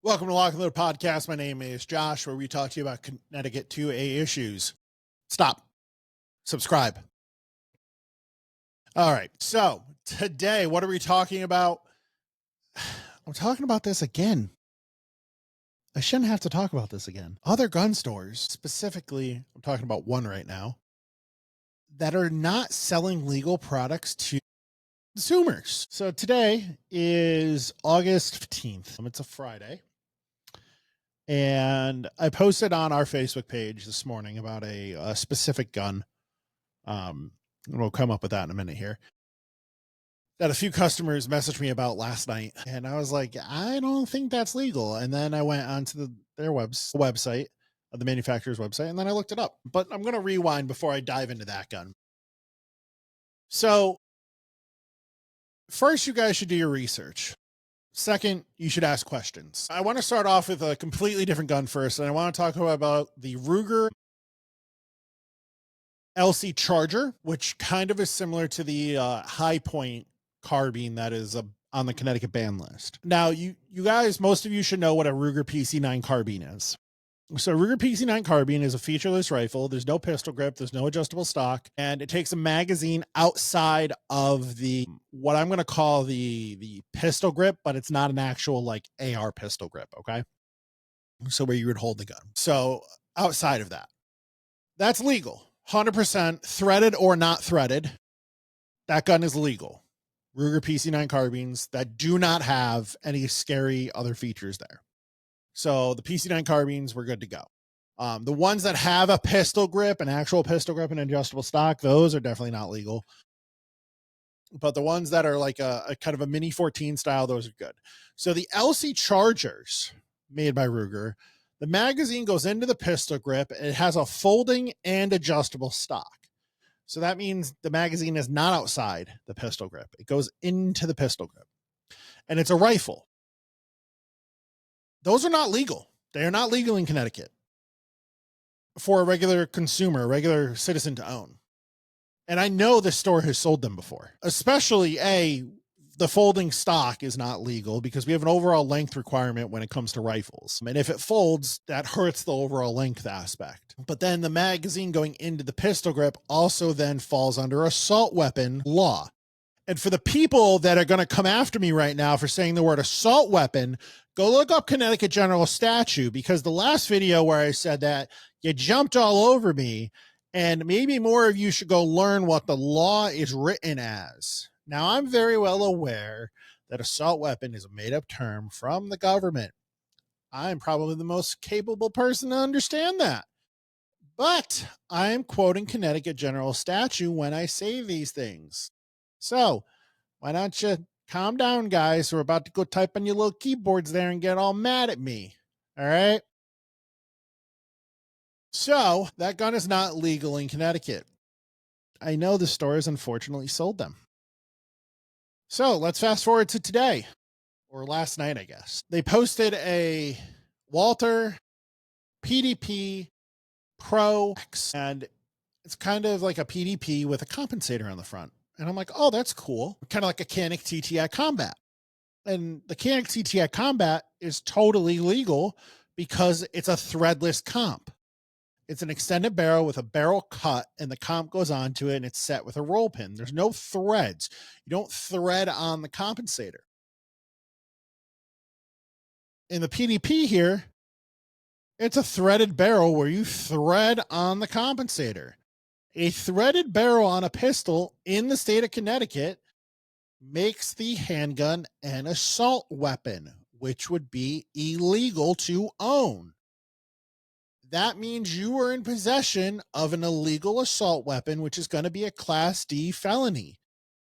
Welcome to Lock and Load Podcast. My name is Josh, where we talk to you about Connecticut 2A issues. Stop. Subscribe. All right. So today, what are we talking about? I'm talking about this again. I shouldn't have to talk about this again. Other gun stores, specifically, I'm talking about one right now, that are not selling legal products to consumers. So today is August 15th. It's a Friday. And I posted on our Facebook page this morning about a specific gun. We'll come up with that in a minute here. That a few customers messaged me about last night. And I was like, I don't think that's legal. And then I went onto their website, the manufacturer's website, and then I looked it up. But I'm going to rewind before I dive into that gun. So first, you guys should do your research. Second, you should ask questions. I want to start off with a completely different gun first, and I want to talk about the Ruger LC Charger, which kind of is similar to the High Point carbine that is on the Connecticut ban list. Now, you guys, most of you should know what a Ruger PC9 carbine is. So Ruger PC9 carbine is a featureless rifle. There's no pistol grip. There's no adjustable stock. And it takes a magazine outside of the, what I'm going to call the pistol grip, but it's not an actual like AR pistol grip. Okay. So where you would hold the gun. So outside of that, that's legal. 100% threaded or not threaded. That gun is legal. Ruger PC9 carbines that do not have any scary other features there. So the PC9 carbines, we're good to go. The ones that have a pistol grip, an actual pistol grip and adjustable stock, those are definitely not legal. But the ones that are like a kind of a mini 14 style, those are good. So the LC Chargers made by Ruger, the magazine goes into the pistol grip. It has a folding and adjustable stock. So that means the magazine is not outside the pistol grip. It goes into the pistol grip. And it's a rifle. Those are not legal. They are not legal in Connecticut for a regular consumer, a regular citizen to own. And I know this store has sold them before, especially the folding stock is not legal because we have an overall length requirement when it comes to rifles. And if it folds, that hurts the overall length aspect. But then the magazine going into the pistol grip also then falls under assault weapon law. And for the people that are going to come after me right now for saying the word assault weapon, go look up Connecticut general statute, because the last video where I said that, you jumped all over me, and maybe more of you should go learn what the law is written as. Now, I'm very well aware that assault weapon is a made-up term from the government. I'm probably the most capable person to understand that. But I'm quoting Connecticut general statute when I say these things. So why don't you calm down, guys, who are about to go type on your little keyboards there and get all mad at me. All right. So that gun is not legal in Connecticut. I know the stores unfortunately sold them. So let's fast forward to today, or last night, I guess. They posted a Walther PDP Pro X, and it's kind of like a PDP with a compensator on the front. And I'm like, oh, that's cool. Kind of like a Canik TTI Combat. And the Canik TTI Combat is totally legal because it's a threadless comp. It's an extended barrel with a barrel cut, and the comp goes onto it, and it's set with a roll pin. There's no threads. You don't thread on the compensator. In the PDP here, it's a threaded barrel where you thread on the compensator. A threaded barrel on a pistol in the state of Connecticut makes the handgun an assault weapon, which would be illegal to own. That means you are in possession of an illegal assault weapon, which is going to be a Class D felony.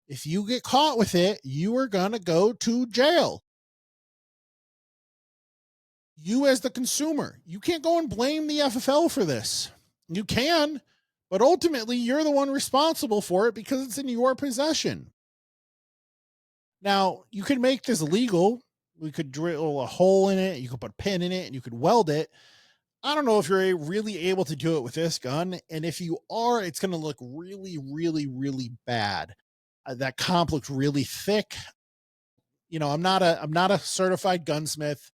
If you get caught with it, you are going to go to jail. You as the consumer, you can't go and blame the FFL for this. You can, but ultimately you're the one responsible for it because it's in your possession. Now, you could make this legal. We could drill a hole in it. You could put a pin in it and you could weld it. I don't know if you're really able to do it with this gun. And if you are, it's going to look really, really, really bad. That comp looks really thick. You know, I'm not a certified gunsmith.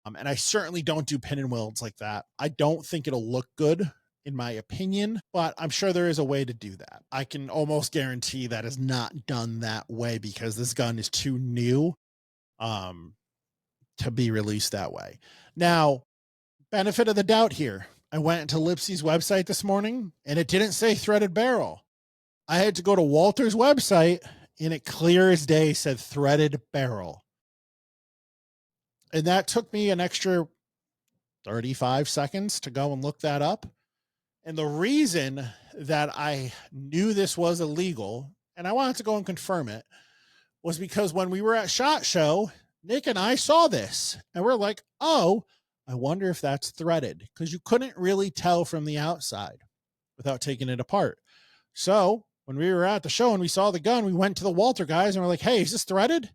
And I certainly don't do pin and welds like that. I don't think it'll look good in my opinion, but I'm sure there is a way to do that. I can almost guarantee that is not done that way because this gun is too new to be released that way. Now, benefit of the doubt here. I went into Lipsy's website this morning and it didn't say threaded barrel. I had to go to Walter's website and it clear as day said threaded barrel. And that took me an extra 35 seconds to go and look that up. And the reason that I knew this was illegal and I wanted to go and confirm it was because when we were at SHOT Show, Nick and I saw this and we're like, oh, I wonder if that's threaded, because you couldn't really tell from the outside without taking it apart. So when we were at the show and we saw the gun, we went to the Walter guys and we're like, hey, is this threaded?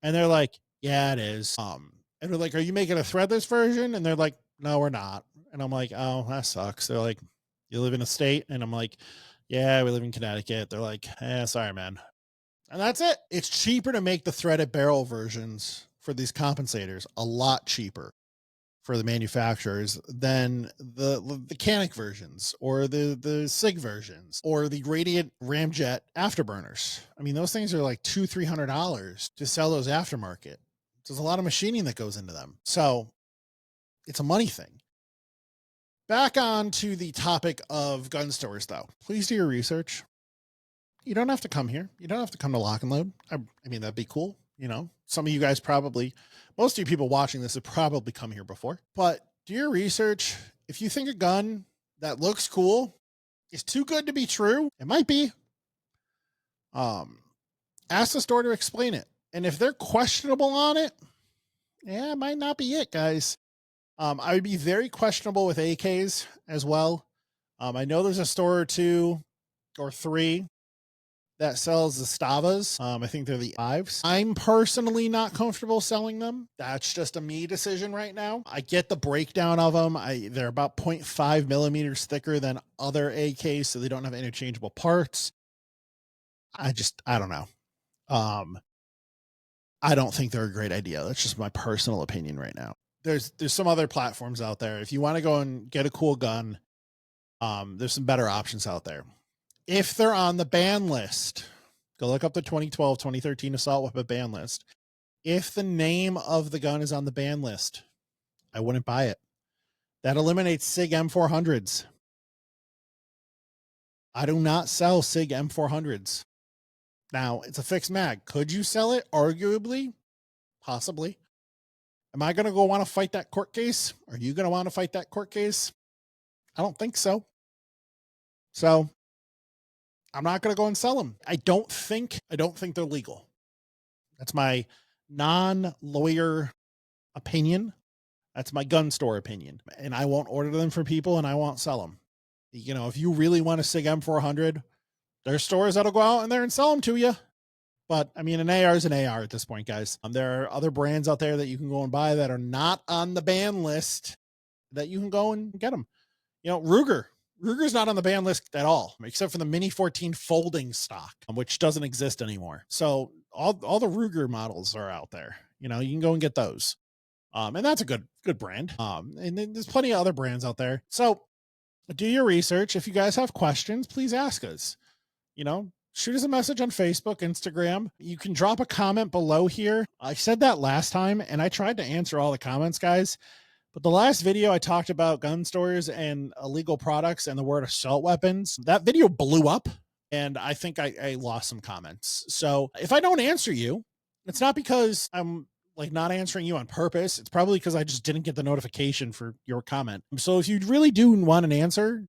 And they're like, yeah, it is. And we're like, are you making a threadless version? And they're like, no, we're not. And I'm like, oh, that sucks. They're like, you live in a state? And I'm like, yeah, we live in Connecticut. They're like, sorry, man. And that's it. It's cheaper to make the threaded barrel versions for these compensators, a lot cheaper for the manufacturers than the Canic versions or the SIG versions or the Radiant Ramjet afterburners. I mean, those things are like $200-$300 to sell those aftermarket. There's a lot of machining that goes into them. So it's a money thing. Back on to the topic of gun stores though. Please do your research. You don't have to come here. You don't have to come to Lock and Load. I mean, that'd be cool. You know, some of you guys probably, most of you people watching this have probably come here before, but do your research. If you think a gun that looks cool is too good to be true, it might be. Ask the store to explain it. And if they're questionable on it, yeah, it might not be it, guys. I would be very questionable with AKs as well. I know there's a store or two or three that sells the Stavas. I think they're the 5s. I'm personally not comfortable selling them. That's just a me decision right now. I get the breakdown of them. They're about 0.5 millimeters thicker than other AKs, so they don't have interchangeable parts. I don't know. I don't think they're a great idea. That's just my personal opinion right now. There's some other platforms out there. If you want to go and get a cool gun, there's some better options out there. If they're on the ban list, go look up the 2012, 2013 assault weapon ban list. If the name of the gun is on the ban list, I wouldn't buy it. That eliminates SIG M400s. I do not sell SIG M400s. Now, it's a fixed mag. Could you sell it? Arguably, possibly. Am I going to go want to fight that court case? Are you going to want to fight that court case? I don't think so. So I'm not going to go and sell them. I don't think they're legal. That's my non-lawyer opinion. That's my gun store opinion. And I won't order them for people and I won't sell them. You know, if you really want a SIG M400, there's stores that'll go out in there and sell them to you. But I mean, an AR is an AR at this point, guys. There are other brands out there that you can go and buy that are not on the ban list that you can go and get them. You know, Ruger's not on the ban list at all, except for the Mini 14 folding stock, which doesn't exist anymore. So all the Ruger models are out there. You know, you can go and get those. And that's a good brand. And then there's plenty of other brands out there. So do your research. If you guys have questions, please ask us. You know, shoot us a message on Facebook, Instagram. You can drop a comment below here. I said that last time and I tried to answer all the comments, guys. But the last video I talked about gun stores and illegal products and the word assault weapons, that video blew up and I think I lost some comments. So if I don't answer you, it's not because I'm like not answering you on purpose. It's probably because I just didn't get the notification for your comment. So if you really do want an answer,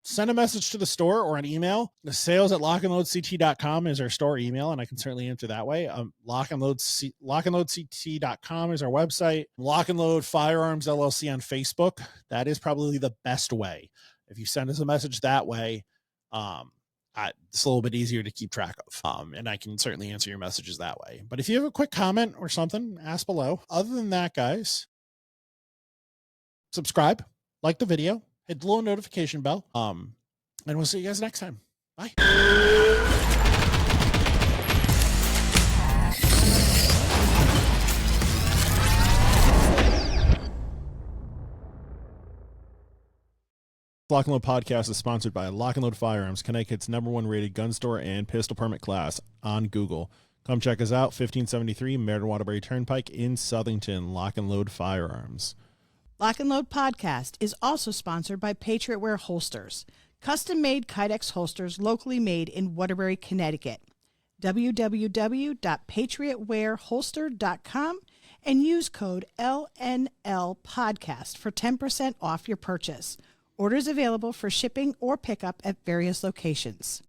send a message to the store or an email. The sales@lockandloadct.com is our store email, and I can certainly answer that way. Lockandloadct.com is our website. Lock and Load Firearms LLC on Facebook. That is probably the best way. If you send us a message that way, it's a little bit easier to keep track of. And I can certainly answer your messages that way. But if you have a quick comment or something, ask below. Other than that, guys, subscribe, like the video, hit the little notification bell. And we'll see you guys next time. Bye. Lock and Load podcast is sponsored by Lock and Load Firearms, Connecticut's #1 rated gun store and pistol permit class on Google. Come check us out, 1573 Meriden Waterbury Turnpike in Southington. Lock and Load Firearms. Lock and Load podcast is also sponsored by Patriot Wear Holsters, custom-made Kydex holsters locally made in Waterbury, Connecticut. www.patriotwearholster.com and use code LNL podcast for 10% off your purchase. Orders available for shipping or pickup at various locations.